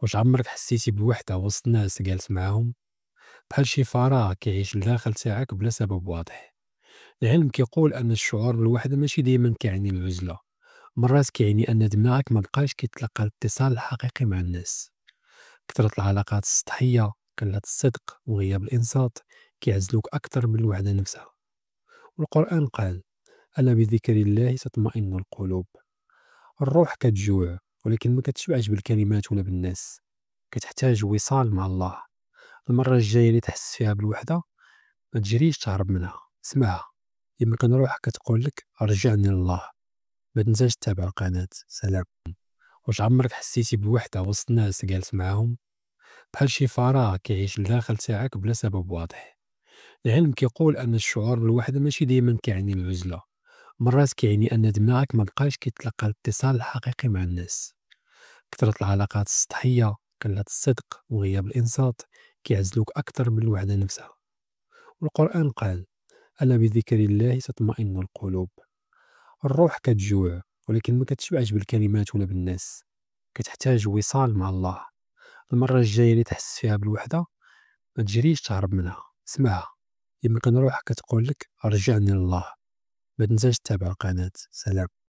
واش عمرك حسيتي بوحدة وسط ناس جالس معاهم؟ بحال شي فراغ كيعيش لداخل تاعك بلا سبب واضح. العلم كيقول أن الشعور بالوحدة ماشي دايما كيعني العزلة، مرات كيعني أن دماغك مبقاش كيتلقى الاتصال الحقيقي مع الناس. كثرة العلاقات السطحية، قلة الصدق وغياب الإنصات كيعزلوك أكثر من الوحدة نفسها. والقرآن قال: ألا بذكر الله تطمئن القلوب. الروح كتجوع، ولكن ما كتشبعش بالكلمات ولا بالناس، كتحتاج وصال مع الله. المرة الجاية اللي تحس فيها بالوحدة ما تجريش تهرب منها، اسمعها. يمكن روحك كتقول لك رجعني لله. ما تنساش تتابع القناة. سلام. واش عمرك حسيتي بوحدة وسط ناس جالس معاهم؟ بحال شي فراغ كيعيش لداخل تاعك بلا سبب واضح. العلم كيقول أن الشعور بالوحدة ماشي دايما كيعني العزلة، مرات كيعني أن دماغك مبقاش كيتلقى الاتصال الحقيقي مع الناس. كثرة العلاقات السطحية، قلة الصدق وغياب الإنصات كيعزلوك أكثر من الوحدة نفسها. والقرآن قال: ألا بذكر الله تطمئن القلوب. الروح كتجوع، ولكن ما كتشبعش بالكلمات ولا بالناس، كتحتاج وصال مع الله. المرة الجاية اللي تحس فيها بالوحدة ما تجريش تهرب منها، اسمعها. يمكن روحك كتقول لك رجعني لله. ما تنساش تتابع القناة. سلام.